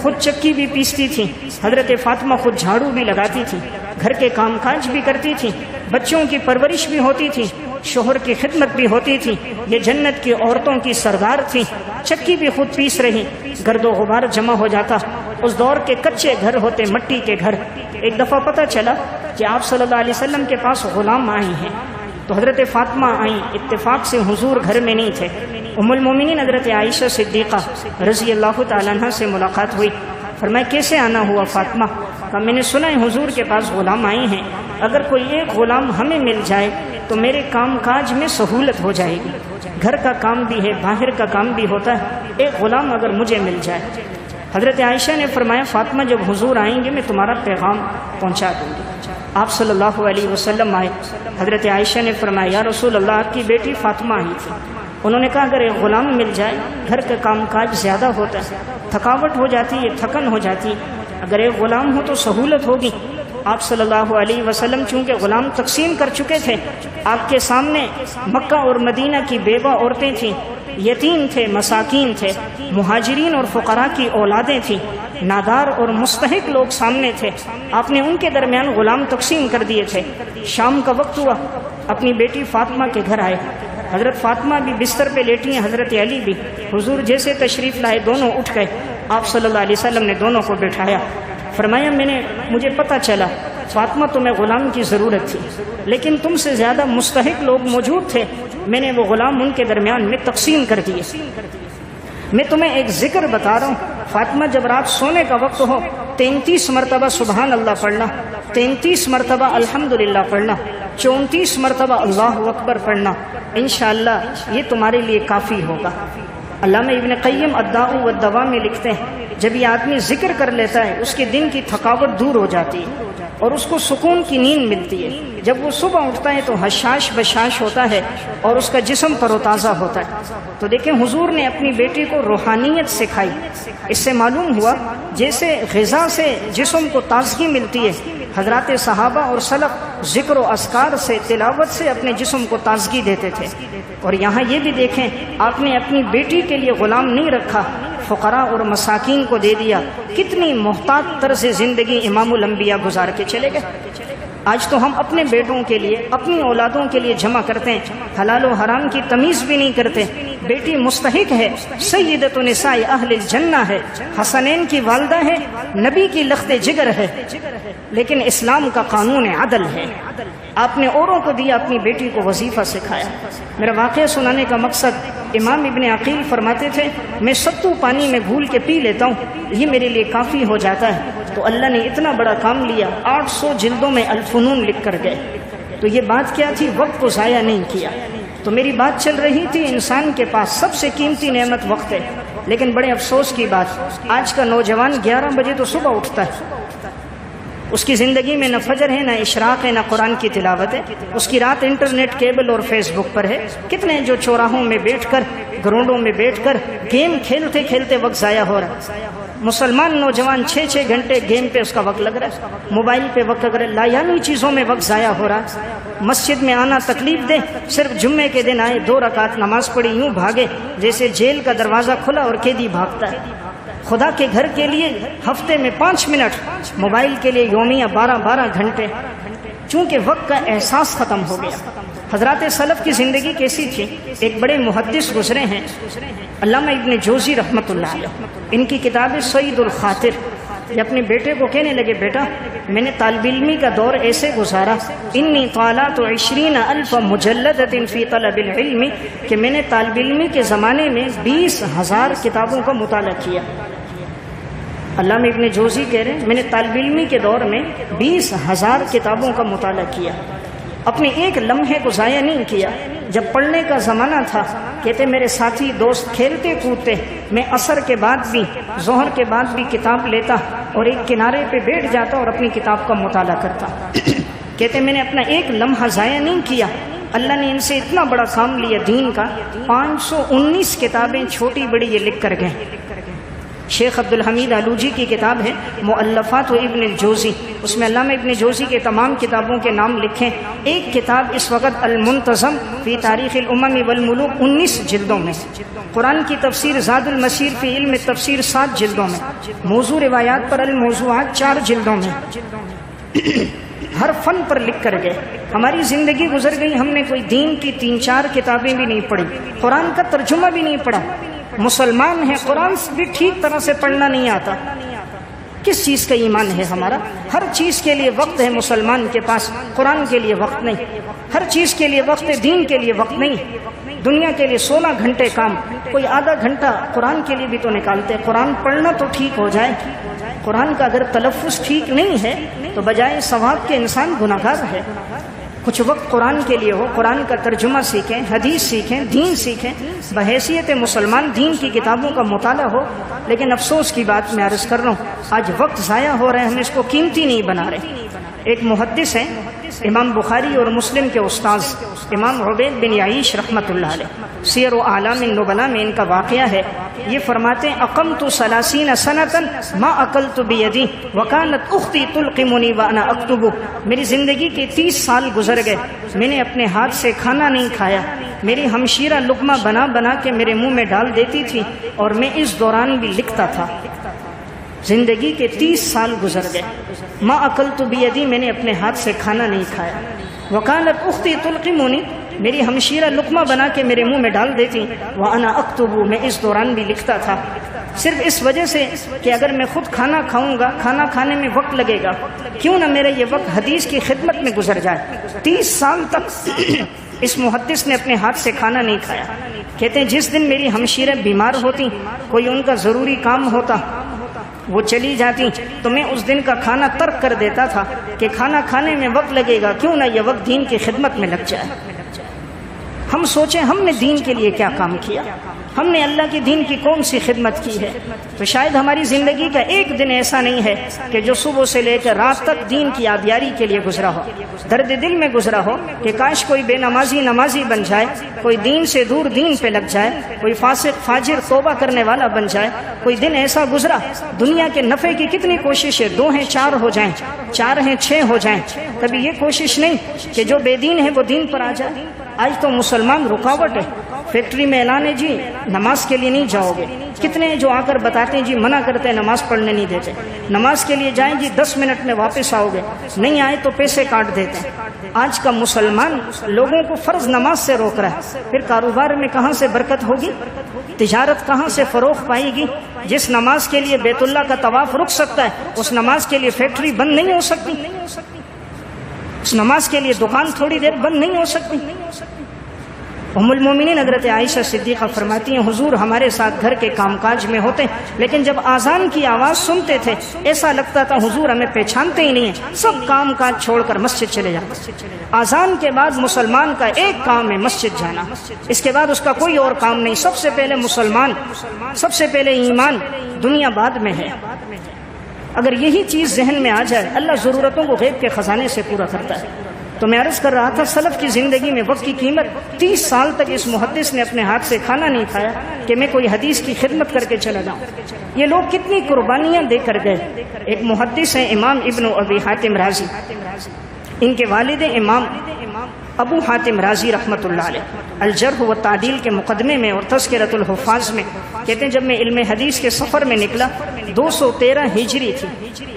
خود چکی بھی پیستی تھی، حضرت فاطمہ خود جھاڑو بھی لگاتی تھی، گھر کے کام کاج بھی کرتی تھی، بچوں کی پرورش بھی ہوتی تھی، شوہر کی خدمت بھی ہوتی تھی، یہ جنت کی عورتوں کی سردار تھی، چکی بھی خود پیس رہی، گرد و غبار جمع ہو جاتا۔ اس دور کے کچے گھر ہوتے، مٹی کے گھر۔ ایک دفعہ پتہ چلا کہ آپ صلی اللہ علیہ وسلم کے پاس غلام آئے ہیں، تو حضرت فاطمہ آئیں، اتفاق سے حضور گھر میں نہیں تھے۔ ام المومنین حضرت عائشہ صدیقہ رضی اللہ تعالیٰ عنہ سے ملاقات ہوئی، فرمایا کیسے آنا ہوا فاطمہ؟ کہا میں نے سنا ہے حضور کے پاس غلام آئے ہیں، اگر کوئی ایک غلام ہمیں مل جائے تو میرے کام کاج میں سہولت ہو جائے گی، گھر کا کام بھی ہے، باہر کا کام بھی ہوتا ہے، ایک غلام اگر مجھے مل جائے۔ حضرت عائشہ نے فرمایا فاطمہ جب حضور آئیں گے میں تمہارا پیغام پہنچا دوں گی۔ آپ صلی اللہ علیہ وسلم آئے، حضرت عائشہ نے فرمایا یا رسول اللہ آپ کی بیٹی فاطمہ آئی تھی، انہوں نے کہا اگر ایک غلام مل جائے گھر کا کام کاج زیادہ ہوتا ہے، تھکاوٹ ہو جاتی ہے، تھکن ہو جاتی، اگر ایک غلام ہو تو سہولت ہوگی۔ آپ صلی اللہ علیہ وسلم چونکہ غلام تقسیم کر چکے تھے، آپ کے سامنے مکہ اور مدینہ کی بیوہ عورتیں تھیں، یتیم تھے، مساکین تھے، مہاجرین اور فقراء کی اولادیں تھیں، نادار اور مستحق لوگ سامنے تھے، آپ نے ان کے درمیان غلام تقسیم کر دیے تھے۔ شام کا وقت ہوا، اپنی بیٹی فاطمہ کے گھر آئے، حضرت فاطمہ بھی بستر پہ لیٹی ہیں، حضرت علی بھی، حضور جیسے تشریف لائے دونوں اٹھ گئے، آپ صلی اللہ علیہ وسلم نے دونوں کو بٹھایا، فرمایا مجھے پتہ چلا فاطمہ تمہیں غلام کی ضرورت تھی، لیکن تم سے زیادہ مستحق لوگ موجود تھے، میں نے وہ غلام ان کے درمیان میں تقسیم کر دیے۔ میں تمہیں ایک ذکر بتا رہا ہوں، فاطمہ جب رات سونے کا وقت ہو 33 مرتبہ سبحان اللہ پڑھنا، 33 مرتبہ الحمدللہ پڑھنا، 34 مرتبہ اللہ اکبر پڑھنا، انشاءاللہ یہ تمہارے لیے کافی ہوگا۔ علامہ ابن قیم الداء والدواء میں لکھتے ہیں جب یہ آدمی ذکر کر لیتا ہے اس کے دن کی تھکاوٹ دور ہو جاتی ہے اور اس کو سکون کی نیند ملتی ہے، جب وہ صبح اٹھتا ہے تو حشاش بشاش ہوتا ہے اور اس کا جسم پر و تازہ ہوتا ہے۔ تو دیکھیں حضور نے اپنی بیٹی کو روحانیت سکھائی، اس سے معلوم ہوا جیسے غذا سے جسم کو تازگی ملتی ہے، حضرات صحابہ اور سلف ذکر و اذکار سے، تلاوت سے اپنے جسم کو تازگی دیتے تھے۔ اور یہاں یہ بھی دیکھیں آپ نے اپنی بیٹی کے لیے غلام نہیں رکھا، فقراء اور مساکین کو دے دیا، کتنی محتاط طرز زندگی امام الانبیاء گزار کے چلے گئے۔ آج تو ہم اپنے بیٹوں کے لیے، اپنی اولادوں کے لیے جمع کرتے ہیں، حلال و حرام کی تمیز بھی نہیں کرتے۔ بیٹی مستحق ہے، سیدۃ نساء اہل الجنہ ہے، حسنین کی والدہ ہے، نبی کی لخت جگر ہے، لیکن اسلام کا قانون عدل ہے۔ آپ نے اوروں کو دیا، اپنی بیٹی کو وظیفہ سکھایا۔ میرا واقعہ سنانے کا مقصد، امام ابن عقیل فرماتے تھے میں ستو پانی میں گھول کے پی لیتا ہوں، یہ میرے لیے کافی ہو جاتا ہے۔ تو اللہ نے اتنا بڑا کام لیا، 800 جلدوں میں الفنون لکھ کر گئے۔ تو یہ بات کیا تھی؟ وقت کو ضائع نہیں کیا۔ تو میری بات چل رہی تھی انسان کے پاس سب سے قیمتی نعمت وقت ہے، لیکن بڑے افسوس کی بات، آج کا نوجوان 11 بجے تو صبح اٹھتا ہے، اس کی زندگی میں نہ فجر ہے، نہ اشراق ہے، نہ قرآن کی تلاوت ہے، اس کی رات انٹرنیٹ، کیبل اور فیس بک پر ہے۔ کتنے جو چوراہوں میں بیٹھ کر، گراؤنڈوں میں بیٹھ کر گیم کھیلتے کھیلتے وقت ضائع ہو رہا ہے۔ مسلمان نوجوان 6 گھنٹے گیم پہ اس کا وقت لگ رہا ہے، موبائل پہ وقت لگ رہا ہے، لایعنی چیزوں میں وقت ضائع ہو رہا ہے۔ مسجد میں آنا تکلیف دے، صرف جمعے کے دن آئے، 2 رکعت نماز پڑھی، یوں بھاگے جیسے جیل کا دروازہ کھلا اور قیدی بھاگتا ہے۔ خدا کے گھر کے لیے ہفتے میں 5 منٹ، موبائل کے لیے یومیہ 12 گھنٹے، چونکہ وقت کا احساس ختم ہو گیا۔ حضرات سلف کی زندگی کیسی تھی؟ ایک بڑے محدث گزرے ہیں، علامہ ابن جوزی رحمۃ اللہ علیہ، ان کی کتاب ہے سعید الخاطر۔ یہ اپنے بیٹے کو کہنے لگے، بیٹا میں نے طالب علمی کا دور ایسے گزارا، انی طالعت 20,000 مجلدۃ فی طلب العلم، کہ میں نے طالب علمی کے زمانے میں 20,000 کتابوں کا مطالعہ کیا۔ علامہ ابن جوزی کہہ رہے ہیں میں نے طالب علمی کے دور میں 20,000 کتابوں کا مطالعہ کیا، اپنے ایک لمحے کو ضائع نہیں کیا۔ جب پڑھنے کا زمانہ تھا، کہتے میرے ساتھی دوست کھیلتے کودتے، میں عصر کے بعد بھی، ظہر کے بعد بھی کتاب لیتا اور ایک کنارے پہ بیٹھ جاتا اور اپنی کتاب کا مطالعہ کرتا۔ کہتے میں نے اپنا ایک لمحہ ضائع نہیں کیا۔ اللہ نے ان سے اتنا بڑا کام لیا دین کا، 519 کتابیں چھوٹی بڑی یہ لکھ کر گئے۔ شیخ عبد الحمید آلوجی کی کتاب ہے مؤلفات ابن الجوزی، اس میں علامہ ابن جوزی کے تمام کتابوں کے نام لکھیں۔ ایک کتاب اس وقت المنتظم فی تاریخ الامم والملوک 19 جلدوں میں، قرآن کی تفسیر زاد المسیر فی علم تفسیر 7 جلدوں میں، موضوع روایات پر الموضوعات 4 جلدوں میں، ہر فن پر لکھ کر گئے۔ ہماری زندگی گزر گئی، ہم نے کوئی دین کی 3-4 کتابیں بھی نہیں پڑھی، قرآن کا ترجمہ بھی نہیں پڑھا۔ مسلمان ہیں، قرآن بھی ٹھیک طرح سے پڑھنا نہیں آتا۔ کس چیز کا ایمان ہے ہمارا؟ ہر چیز کے لیے وقت ہے مسلمان کے پاس، قرآن کے لیے وقت نہیں۔ ہر چیز کے لیے وقت ہے، دین کے لیے وقت نہیں۔ دنیا کے لیے 16 گھنٹے کام، کوئی آدھا گھنٹہ قرآن کے لیے بھی تو نکالتے۔ قرآن پڑھنا تو ٹھیک ہو جائے، قرآن کا اگر تلفظ ٹھیک نہیں ہے تو بجائے ثواب کے انسان گناہگار ہے۔ کچھ وقت قرآن کے لیے ہو، قرآن کا ترجمہ سیکھیں، حدیث سیکھیں، دین سیکھیں، بحیثیت مسلمان دین کی کتابوں کا مطالعہ ہو۔ لیکن افسوس کی بات میں عرض کر رہا ہوں، آج وقت ضائع ہو رہا ہے، ہم اس کو قیمتی نہیں بنا رہے۔ ایک محدث ہیں، امام بخاری اور مسلم کے استاذ امام عبید بن یعیش رحمۃ اللہ علیہ، سیر و اعلام النبلاء میں ان کا واقعہ ہے۔ یہ فرماتے ہیں اقمت 30 سنة ما اکلت بیدی وکانت اختی تلقمنی وانا اکتب، میری زندگی کے 30 سال گزر گئے، میں نے اپنے ہاتھ سے کھانا نہیں کھایا، میری ہمشیرہ لقمہ بنا بنا کے میرے منہ میں ڈال دیتی تھی اور میں اس دوران بھی لکھتا تھا۔ زندگی کے 30 سال گزر گئے، ما اکلت بیدی، میں نے اپنے ہاتھ سے کھانا نہیں کھایا، وکانت اختی تلقمنی، میری ہمشیرہ لقمہ بنا کے میرے منہ میں ڈال دیتی، وانا اکتب، میں اس دوران بھی لکھتا تھا، صرف اس وجہ سے کہ اگر میں خود کھانا کھاؤں گا، کھانا کھانے میں وقت لگے گا، کیوں نہ میرا یہ وقت حدیث کی خدمت میں گزر جائے۔ 30 سال تک اس محدث نے اپنے ہاتھ سے کھانا نہیں کھایا۔ کہتے ہیں جس دن میری ہمشیرہ بیمار ہوتی، کوئی ان کا ضروری کام ہوتا، وہ چلی جاتی، تو میں اس دن کا کھانا ترک کر دیتا تھا کہ کھانا کھانے میں وقت لگے گا، کیوں نہ یہ وقت دین کی خدمت میں لگ جائے۔ ہم سوچیں ہم نے دین کے لیے کیا کام کیا، ہم نے اللہ کے دین کی کون سی خدمت کی ہے؟ تو شاید ہماری زندگی کا ایک دن ایسا نہیں ہے کہ جو صبح سے لے کر رات تک دین کی یادگاری کے لیے گزرا ہو، درد دل میں گزرا ہو کہ کاش کوئی بے نمازی نمازی بن جائے، کوئی دین سے دور دین پہ لگ جائے، کوئی فاسق فاجر توبہ کرنے والا بن جائے۔ کوئی دن ایسا گزرا، دنیا کے نفع کی کتنی کوشش ہے، 2 ہیں 4 ہو جائیں، 4 ہیں 6 ہو جائیں، کبھی یہ کوشش نہیں کہ جو بے دین ہے وہ دین پر آ جائے۔ آج تو مسلمان رکاوٹ ہے، فیکٹری میں اعلان ہے جی نماز کے لیے نہیں جاؤ گے، کتنے جو آ کر بتاتے ہیں جی منع کرتے ہیں، نماز پڑھنے نہیں دیتے، نماز کے لیے جائیں جی 10 منٹ میں واپس آؤ گے، نہیں آئے تو پیسے کاٹ دیتے ہیں۔ آج کا مسلمان لوگوں کو فرض نماز سے روک رہا ہے، پھر کاروبار میں کہاں سے برکت ہوگی، تجارت کہاں سے فروغ پائے گی؟ جس نماز کے لیے بیت اللہ کا طواف رک سکتا ہے، اس نماز کے لیے فیکٹری بند نہیں ہو سکتی، اس نماز کے لیے دکان تھوڑی دیر بند نہیں ہو سکتی۔ ام المومنین حضرت عائشہ صدیقہ فرماتی ہیں حضور ہمارے ساتھ گھر کے کام کاج میں ہوتے لیکن جب اذان کی آواز سنتے تھے ایسا لگتا تھا حضور ہمیں پہچانتے ہی نہیں ہیں، سب کام کاج چھوڑ کر مسجد چلے جاتے۔ اذان کے بعد مسلمان کا ایک کام ہے مسجد جانا، اس کے بعد اس کا کوئی اور کام نہیں۔ سب سے پہلے مسلمان، سب سے پہلے ایمان، دنیا بعد میں ہے۔ اگر یہی چیز ذہن میں آ جائے اللہ ضرورتوں کو غیب کے خزانے سے پورا کرتا ہے۔ تو میں عرض کر رہا تھا سلف کی زندگی میں وقت کی قیمت، 30 سال تک اس محدث نے اپنے ہاتھ سے کھانا نہیں کھایا کہ میں کوئی حدیث کی خدمت کر کے چلا جاؤں۔ یہ لوگ کتنی قربانیاں دے کر گئے۔ ایک محدث ہیں امام ابن ابی حاتم رازی، ان کے والد امام ابو حاتم رازی رحمۃ اللہ علیہ الجرح و تعدیل کے مقدمے میں اور تذکرۃ الحفاظ میں کہتے ہیں جب میں علم حدیث کے سفر میں نکلا 213 ہجری تھی،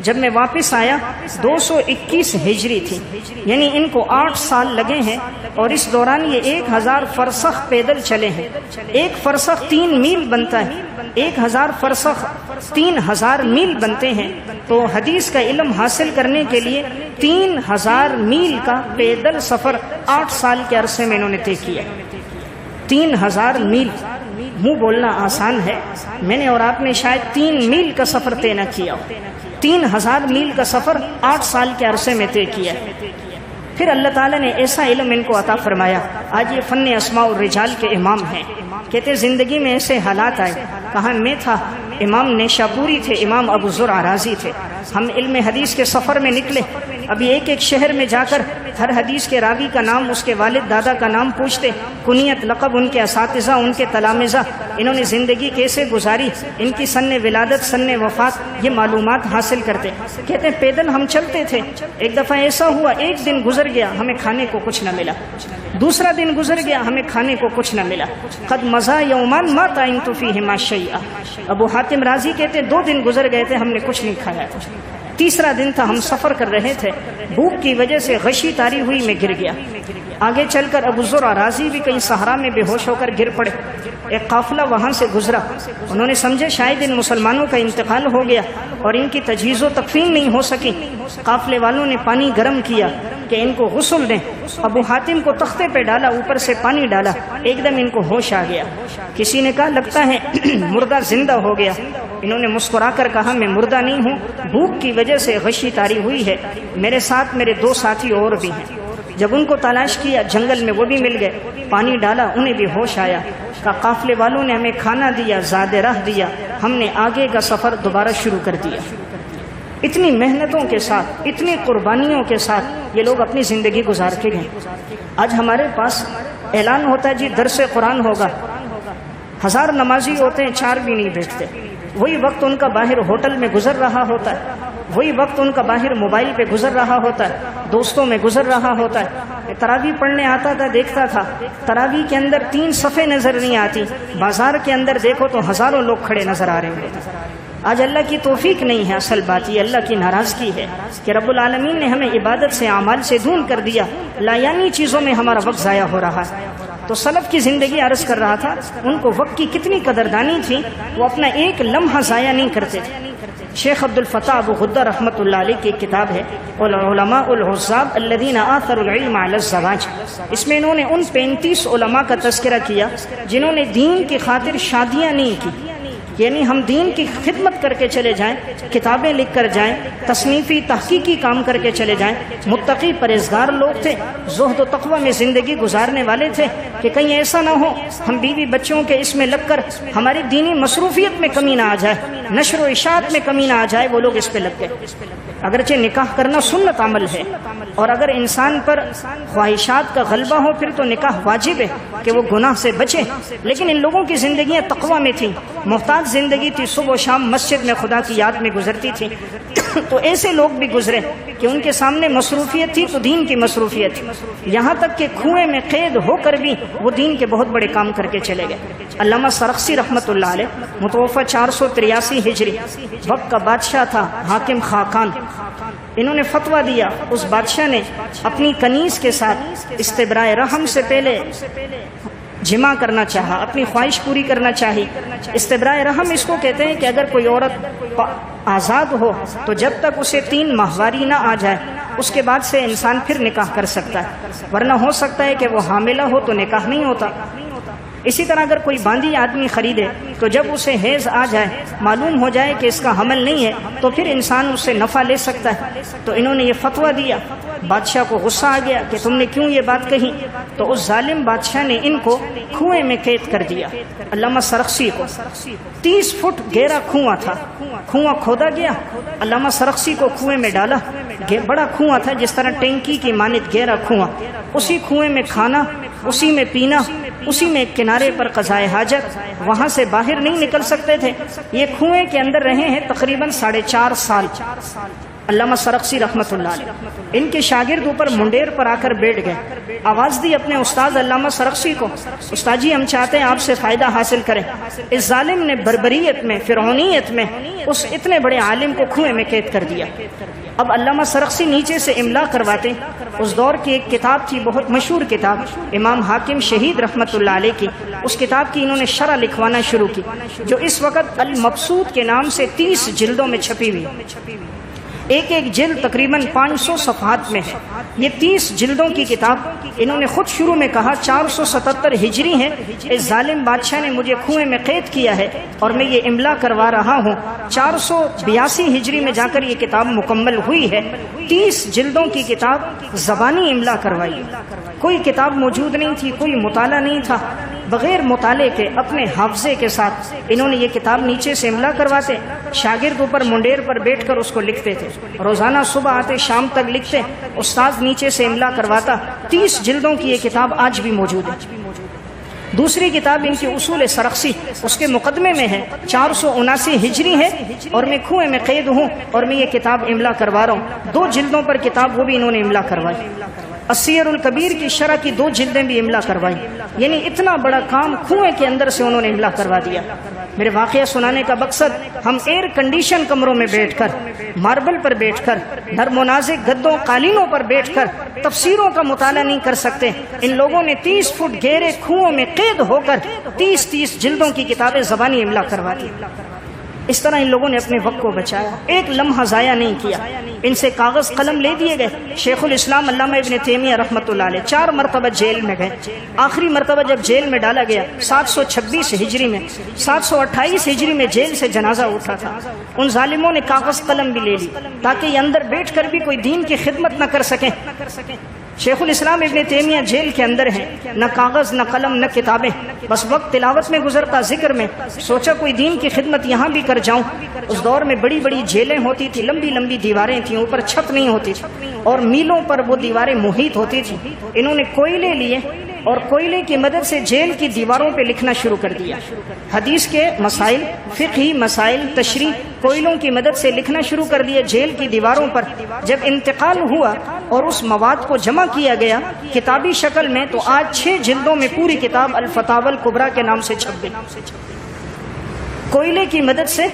جب میں واپس آیا 221 ہجری تھی، یعنی ان کو 8 سال لگے ہیں اور اس دوران یہ 1000 فرسخ پیدل چلے ہیں۔ 1 فرسخ 3 میل بنتا ہے، 1000 فرسخ 3000 میل بنتے ہیں، تو حدیث کا علم حاصل کرنے کے لیے 3000 میل کا پیدل سفر 8 سال کے عرصے میں انہوں نے طے کیا۔ 3000 میل، منہ بولنا آسان ہے، میں نے اور آپ نے شاید 3 میل کا سفر طے نہ کیا ہو۔ 3000 میل کا سفر 8 سال کے عرصے میں طے کیا۔ پھر اللہ تعالیٰ نے ایسا علم ان کو عطا فرمایا، آج یہ فن اسماء الرجال کے امام ہیں۔ کہتے زندگی میں ایسے حالات آئے، کہاں میں تھا، امام نیشاپوری تھے، امام ابو زرع رازی تھے، ہم علم حدیث کے سفر میں نکلے، ابھی ایک ایک شہر میں جا کر ہر حدیث کے راوی کا نام، اس کے والد دادا کا نام پوچھتے، کنیت، لقب، ان کے اساتذہ، ان کے تلامذہ، انہوں نے زندگی کیسے گزاری، ان کی سن ولادت، سن وفات، یہ معلومات حاصل کرتے۔ کہتے ہیں پیدل ہم چلتے تھے، ایک دفعہ ایسا ہوا ایک دن گزر گیا ہمیں کھانے کو کچھ نہ ملا، دوسرا دن گزر گیا ہمیں کھانے کو کچھ نہ ملا، قد مضى یومان ما طعمت فیہما شیئا۔ ابو حاتم رازی کہتے 2 دن گزر گئے تھے ہم نے کچھ نہیں کھایا، تیسرا دن تھا ہم سفر کر رہے تھے، بھوک کی وجہ سے غشی تاری ہوئی، میں گر گیا۔ آگے چل کر ابو زرع رازی بھی کہیں صحرا میں بے ہوش ہو کر گر پڑے، ایک قافلہ وہاں سے گزرا، انہوں نے سمجھے شاید ان مسلمانوں کا انتقال ہو گیا اور ان کی تجہیز و تکفین نہیں ہو سکی۔ قافلے والوں نے پانی گرم کیا کہ ان کو غسل دیں، ابو حاتم کو تختے پہ ڈالا، اوپر سے پانی ڈالا، ایک دم ان کو ہوش آ گیا۔ کسی نے کہا لگتا ہے مردہ زندہ ہو گیا، انہوں نے مسکرا کر کہا میں مردہ نہیں ہوں، بھوک کی وجہ سے غشی تاری ہوئی ہے، میرے ساتھ میرے 2 ساتھی اور بھی ہیں۔ جب ان کو تلاش کیا جنگل میں وہ بھی مل گئے، پانی ڈالا انہیں بھی ہوش آیا، کہا قافلے والوں نے ہمیں کھانا دیا، زاد راہ دیا، ہم نے آگے کا سفر دوبارہ شروع کر دیا۔ اتنی محنتوں کے ساتھ، اتنی قربانیوں کے ساتھ یہ لوگ اپنی زندگی گزار کے گئے۔ آج ہمارے پاس اعلان ہوتا ہے جی درس قرآن ہوگا، 1000 نمازی ہوتے ہیں 4 بھی نہیں بیٹھتے، وہی وقت ان کا باہر ہوٹل میں گزر رہا ہوتا ہے، وہی وقت ان کا باہر موبائل پہ گزر رہا ہوتا ہے، دوستوں میں گزر رہا ہوتا ہے۔ تراویح پڑھنے آتا تھا، دیکھتا تھا تراویح کے اندر 3 صفیں نظر نہیں آتی، بازار کے اندر دیکھو تو ہزاروں لوگ کھڑے نظر آ رہے ہیں۔ آج اللہ کی توفیق نہیں ہے، اصل بات یہ اللہ کی ناراضگی ہے کہ رب العالمین نے ہمیں عبادت سے، اعمال سے دور کر دیا، لایانی چیزوں میں ہمارا وقت ضائع ہو رہا ہے۔ تو سلف کی زندگی عرض کر رہا تھا، ان کو وقت کی کتنی قدردانی تھی، وہ اپنا ایک لمحہ ضائع نہیں کرتے تھے۔ شیخ عبد الفتاح ابو غدہ رحمۃ اللہ علیہ کی ایک کتاب ہے العلماء العزاب الذین آثروا العلم علی الزواج، اس میں انہوں نے ان 35 علماء کا تذکرہ کیا جنہوں نے دین کی خاطر شادیاں نہیں کی، یعنی ہم دین کی خدمت کر کے چلے جائیں، کتابیں لکھ کر جائیں، تصنیفی تحقیقی کام کر کے چلے جائیں، متقی پرہیزگار لوگ تھے، زہد و تقوی میں زندگی گزارنے والے تھے کہ کہیں ایسا نہ ہو ہم بیوی بچوں کے اس میں لگ کر ہماری دینی مصروفیت میں کمی نہ آ جائے، نشر و اشاعت میں کمی نہ آ جائے، وہ لوگ اس پہ لگ گئے۔ اگرچہ نکاح کرنا سنت عمل ہے، اور اگر انسان پر خواہشات کا غلبہ ہو پھر تو نکاح واجب ہے کہ وہ گناہ سے بچے، لیکن ان لوگوں کی زندگیاں تقوی میں تھیں، محتاج زندگی تھی، صبح و شام مسجد میں خدا کی یاد میں گزرتی تھی۔ تو ایسے لوگ بھی گزرے کہ ان کے سامنے مصروفیت تھی تو دین کی مصروفیت تھی، یہاں تک کہ کنویں میں قید ہو کر بھی وہ دین کے بہت بڑے کام کر کے چلے گئے۔ علامہ سرخسی رحمۃ اللہ علیہ متوفہ 483 ہجری، وقت کا بادشاہ تھا حاکم خاقان، انہوں نے فتویٰ دیا، اس بادشاہ نے اپنی کنیز کے ساتھ استبراء رحم سے پہلے جمع کرنا چاہا، اپنی خواہش پوری کرنا چاہی۔ استبراء رحم اس کو کہتے ہیں کہ اگر کوئی عورت آزاد ہو تو جب تک اسے 3 ماہواری نہ آ جائے اس کے بعد سے انسان پھر نکاح کر سکتا ہے، ورنہ ہو سکتا ہے کہ وہ حاملہ ہو تو نکاح نہیں ہوتا۔ اسی طرح اگر کوئی باندھی آدمی خریدے تو جب اسے حیض آ جائے، معلوم ہو جائے کہ اس کا حمل نہیں ہے، تو پھر انسان اس سے نفع لے سکتا ہے۔ تو انہوں نے یہ فتویٰ دیا، بادشاہ کو غصہ آ گیا کہ تم نے کیوں یہ بات کہی، تو اس ظالم بادشاہ نے ان کو کنویں میں قید کر دیا، علامہ سرخسی کو۔ 30 فٹ گہرا کنواں تھا، کنواں کھودا گیا، علامہ سرخسی کو کنویں میں ڈالا۔ بڑا کنواں تھا، جس طرح ٹینکی کی مانند گہرا کنواں، اسی کنویں میں کھانا، اسی میں پینا، اسی میں کنارے پر قضائے حاجت، وہاں سے باہر نہیں نکل سکتے تھے۔ یہ کنویں کے اندر رہے ہیں تقریباً 4.5 سال علامہ سرخسی رحمۃ اللہ علیہ۔ ان کے شاگرد اوپر منڈیر پر آ کر بیٹھ گئے، آواز دی اپنے استاد علامہ سرخسی کو، استاد جی ہم چاہتے ہیں آپ سے فائدہ حاصل کریں۔ اس ظالم نے بربریت میں، فرعونیت میں اس اتنے بڑے عالم کو کنویں میں قید کر دیا۔ اب علامہ سرخسی نیچے سے املا کرواتے۔ اس دور کی ایک کتاب تھی، بہت مشہور کتاب، امام حاکم شہید رحمۃ اللہ علیہ کی، اس کتاب کی انہوں نے شرح لکھوانا شروع کی، جو اس وقت المبسوط کے نام سے 30 جلدوں میں چھپی ہوئی، ایک ایک جلد تقریباً 500 صفحات میں ہے۔ یہ 30 جلدوں کی کتاب انہوں نے خود شروع میں کہا 477 ہجری ہے، اس ظالم بادشاہ نے مجھے کنویں میں قید کیا ہے اور میں یہ املا کروا رہا ہوں۔ 482 ہجری میں جا کر یہ کتاب مکمل ہوئی ہے۔ 30 جلدوں کی کتاب زبانی املا کروائی، کوئی کتاب موجود نہیں تھی، کوئی مطالعہ نہیں تھا، بغیر مطالعے کے اپنے حافظے کے ساتھ انہوں نے یہ کتاب نیچے سے املا کرواتے، شاگرد اوپر منڈیر پر بیٹھ کر اس کو لکھتے تھے، روزانہ صبح آتے شام تک لکھتے، استاد نیچے سے املا کرواتا۔ 30 جلدوں کی یہ کتاب آج بھی موجود ہے۔ دوسری کتاب ان کی اصول سرخسی، اس کے مقدمے میں ہے 479 ہجری ہے، اور میں کنویں میں قید ہوں اور میں یہ کتاب املا کروا رہا ہوں۔ 2 جلدوں پر کتاب وہ بھی انہوں نے املا کروائی۔ السیر الکبیر کی شرح کی 2 جلدیں بھی املا کروائی، یعنی اتنا بڑا کام کنویں کے اندر سے انہوں نے املا کروا دیا۔ میرے واقعہ سنانے کا مقصد، ہم ایئر کنڈیشن کمروں میں بیٹھ کر، ماربل پر بیٹھ کر، نرم و نازک گدوں قالینوں پر بیٹھ کر تفسیروں کا مطالعہ نہیں کر سکتے۔ ان لوگوں نے 30 فٹ گہرے کنووں میں قید ہو کر 30 جلدوں کی کتابیں زبانی املا کروا دی۔ اس طرح ان لوگوں نے اپنے وقت کو بچایا، ایک لمحہ ضائع نہیں کیا۔ ان سے کاغذ قلم لے دیے گئے۔ شیخ الاسلام علامہ ابن تیمیہ رحمۃ اللہ علیہ 4 مرتبہ جیل میں گئے۔ آخری مرتبہ جب جیل میں ڈالا گیا 726 ہجری میں، 728 ہجری میں جیل سے جنازہ اٹھا تھا۔ ان ظالموں نے کاغذ قلم بھی لے لی تاکہ یہ اندر بیٹھ کر بھی کوئی دین کی خدمت نہ کر سکیں۔ شیخ الاسلام ابن تیمیہ جیل کے اندر ہیں، نہ کاغذ نہ قلم نہ کتابیں، بس وقت تلاوت میں گزرتا، ذکر میں۔ سوچا کوئی دین کی خدمت یہاں بھی کر جاؤں۔ اس دور میں بڑی بڑی جیلیں ہوتی تھی، لمبی لمبی دیواریں تھیں، اوپر چھت نہیں ہوتی تھی اور میلوں پر وہ دیواریں محیط ہوتی تھی۔ انہوں نے کوئلے لیے اور کوئلے کی مدد سے جیل کی دیواروں پہ لکھنا شروع کر دیا، حدیث کے مسائل، فقہی مسائل، تشریح، کوئلوں کی مدد سے لکھنا شروع کر دیا جیل کی دیواروں پر۔ جب انتقال ہوا اور اس مواد کو جمع کیا گیا کتابی شکل میں، تو آج 6 جلدوں میں پوری کتاب الفتاوی الکبریٰ کے نام سے چھپ گئی۔ کوئلے کی مدد سے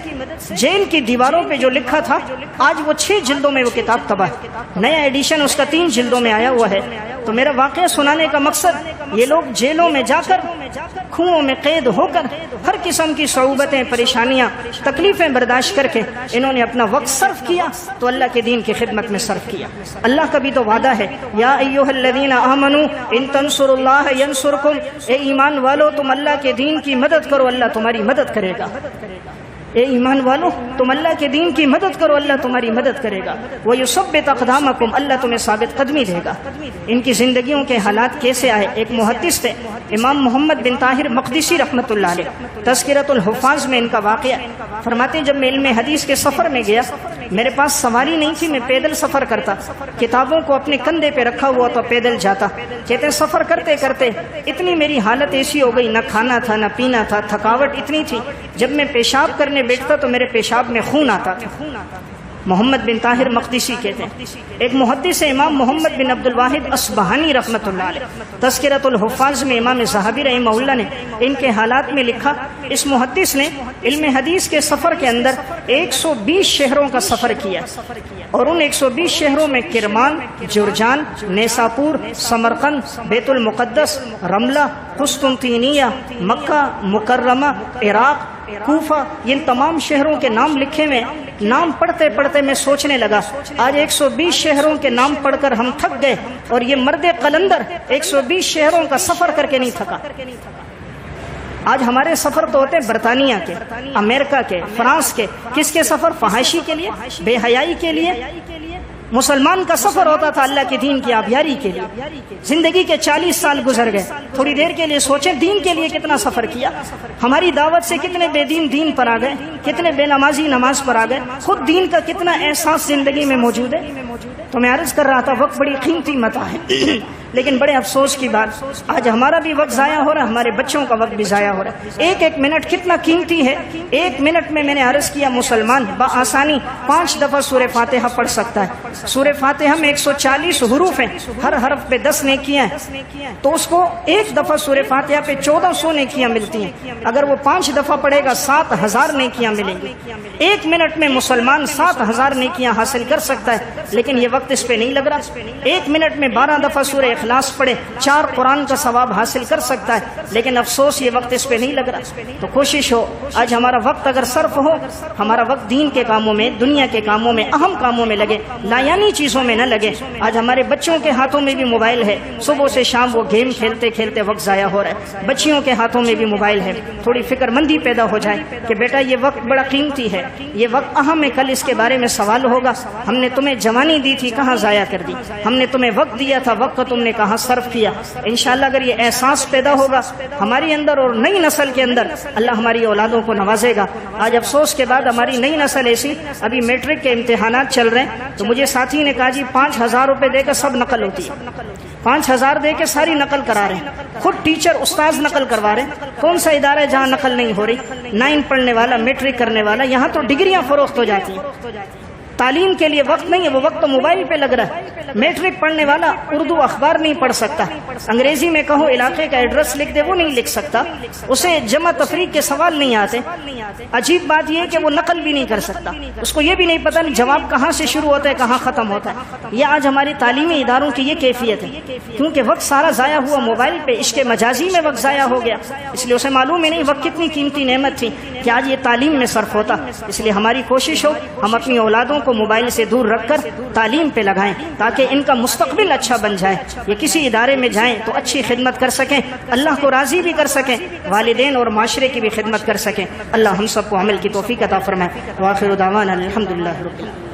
جیل کی دیواروں پہ جو لکھا تھا، آج وہ 6 جلدوں میں وہ کتاب تباہ ہے۔ نیا ایڈیشن اس کا 3 جلدوں میں آیا ہوا ہے۔ تو میرا واقعہ سنانے کا مقصد، یہ لوگ جیلوں میں جا کر، کنووں میں قید ہو کر، ہر قسم کی صعوبتیں، پریشانیاں، تکلیفیں برداشت کر کے انہوں نے اپنا وقت صرف کیا تو اللہ کے دین کی خدمت میں صرف کیا۔ اللہ کا بھی تو وعدہ ہے، یا ایھا الذین آمنوا ان تنصروا اللہ ینصرکم، اے ایمان والو تم اللہ کے دین کی مدد کرو، اللہ تمہاری مدد کرے گا۔ اے ایمان والو تم اللہ کے دین کی مدد کرو، اللہ تمہاری مدد کرے گا۔ وَيُثَبِّتْ أَقْدَامَكُمْ، اللہ تمہیں ثابت قدمی دے گا۔ ان کی زندگیوں کے حالات کیسے آئے؟ ایک محدث تھے امام محمد بن طاہر مقدسی رحمۃ اللہ علیہ، تذکرۃ الحفاظ میں ان کا واقعہ فرماتے، جب میں علم حدیث کے سفر میں گیا، میرے پاس سواری نہیں تھی، میں پیدل سفر کرتا، کتابوں کو اپنے کندھے پہ رکھا ہوا تو پیدل جاتا۔ کہتے ہیں سفر کرتے کرتے اتنی میری حالت ایسی ہو گئی، نہ کھانا تھا نہ پینا تھا، تھکاوٹ اتنی تھی، جب میں پیشاب کرنے بیٹھتا تو میرے پیشاب میں خون آتا تھا۔ محمد بن طاہر مقدسی کہتے ہیں۔ ایک محدث امام محمد بن عبد الواحد اصبہانی رحمۃ اللہ علیہ، تذکرۃ الحفاظ میں امام ذہبی رحمہ اللہ نے ان کے حالات میں لکھا، اس محدث نے علم حدیث کے سفر کے اندر 120 شہروں کا سفر کیا، اور ان 120 شہروں میں کرمان، جرجان، نیساپور، سمرقند، بیت المقدس، رملہ، قسطنطینیہ، مکہ مکرمہ، عراق، کوفہ، ان تمام شہروں کے نام لکھے ہوئے۔ نام پڑھتے پڑھتے میں سوچنے لگا آج 120 شہروں کے نام پڑھ کر ہم تھک گئے اور یہ مرد قلندر 120 شہروں کا سفر کر کے نہیں تھکا۔ آج ہمارے سفر تو ہوتے ہیں برطانیہ کے، امریکہ کے، فرانس کے، کس کے سفر؟ فحاشی کے لیے، بے حیائی کے لیے۔ مسلمان کا سفر ہوتا تھا اللہ کے دین کی آبیاری کے لیے۔ زندگی کے 40 سال گزر گئے، تھوڑی دیر کے لیے سوچیں دین کے لیے کتنا سفر کیا۔ ہماری دعوت سے کتنے بے دین پر آ گئے، کتنے بے نمازی نماز پر آ گئے، خود دین کا کتنا احساس زندگی میں موجود ہے۔ تو میں عرض کر رہا تھا وقت بڑی قیمتی متاع ہے، لیکن بڑے افسوس کی بات آج ہمارا بھی وقت ضائع ہو رہا ہے، ہمارے بچوں کا وقت بھی ضائع ہو رہا ہے۔ ایک ایک منٹ کتنا قیمتی ہے۔ ایک منٹ میں نے عرض کیا مسلمان بآسانی 5 دفعہ سورہ فاتحہ پڑھ سکتا ہے۔ سورہ فاتحہ میں 140 حروف ہیں، ہر حرف پہ 10 نیکیاں ہیں، تو اس کو ایک دفعہ سورہ فاتحہ پہ 1400 نیکیاں ملتی ہیں۔ اگر وہ 5 دفعہ پڑھے گا 7000 نیکیاں ملیں گی۔ ایک منٹ میں مسلمان 7000 نیکیاں حاصل کر سکتا ہے، لیکن یہ وقت اس پہ نہیں لگ رہا۔ ایک منٹ میں 12 دفعہ سورہ اخلاص پڑھے 4 قرآن کا ثواب حاصل کر سکتا ہے، لیکن افسوس یہ وقت اس پہ نہیں لگ رہا۔ تو کوشش ہو آج ہمارا وقت اگر صرف ہو، ہمارا وقت دین کے کاموں میں، دنیا کے کاموں میں، اہم کاموں میں لگے، لایانی چیزوں میں نہ لگے۔ آج ہمارے بچوں کے ہاتھوں میں بھی موبائل ہے، صبح سے شام وہ گیم کھیلتے کھیلتے وقت ضائع ہو رہا ہے۔ بچیوں کے ہاتھوں میں بھی موبائل ہے۔ تھوڑی فکر مندی پیدا ہو جائے کہ بیٹا یہ وقت بڑا قیمتی ہے، یہ وقت اہم ہے، کل اس کے بارے میں سوال ہوگا۔ ہم نے تمہیں جوانی دی تھی، کہاں ضائع کر دی؟ ہم نے تمہیں وقت دیا تھا، وقت کو تم نے کہاں صرف کیا؟ انشاءاللہ اگر یہ احساس پیدا ہوگا ہماری اندر اور نئی نسل کے اندر، اللہ ہماری اولادوں کو نوازے گا۔ آج افسوس کے بعد ہماری نئی نسل ایسی، ابھی میٹرک کے امتحانات چل رہے ہیں تو مجھے ساتھی نے کہا جی 5000 روپے دے کر سب نقل ہوتی ہے، 5000 دے کے ساری نقل کرا رہے ہیں، خود ٹیچر استاذ نقل کروا رہے ہیں۔ کون سا ادارہ ہے جہاں نقل نہیں ہو رہی؟ 9 پڑھنے والا، میٹرک کرنے والا، یہاں تو ڈگریاں فروخت ہو جاتی ہیں۔ تعلیم کے لیے وقت نہیں ہے، وہ وقت تو موبائل پہ لگ رہا ہے۔ میٹرک پڑھنے والا اردو اخبار نہیں پڑھ سکتا، انگریزی میں کہو علاقے کا ایڈریس لکھ دے وہ نہیں لکھ سکتا، اسے جمع تفریق کے سوال نہیں آتے۔ عجیب بات یہ ہے کہ وہ نقل بھی نہیں کر سکتا، اس کو یہ بھی نہیں پتا جواب کہاں سے شروع ہوتا ہے کہاں ختم ہوتا ہے۔ یہ آج ہماری تعلیمی اداروں کی یہ کیفیت ہے، کیونکہ وقت سارا ضائع ہوا موبائل پہ، عشق مجازی میں وقت ضائع ہو گیا، اس لیے اسے معلوم ہی نہیں وقت کتنی قیمتی نعمت تھی کہ آج یہ تعلیم میں صرف ہوتا۔ اس لیے ہماری کوشش ہو ہم اپنی اولادوں کو موبائل سے دور رکھ کر تعلیم پہ لگائیں تاکہ ان کا مستقبل اچھا بن جائے، یہ کسی ادارے میں جائیں تو اچھی خدمت کر سکیں، اللہ کو راضی بھی کر سکیں، والدین اور معاشرے کی بھی خدمت کر سکیں۔ اللہ ہم سب کو عمل کی توفیق عطا فرمائے۔ وآخر دعوانا الحمدللہ رب العالمین۔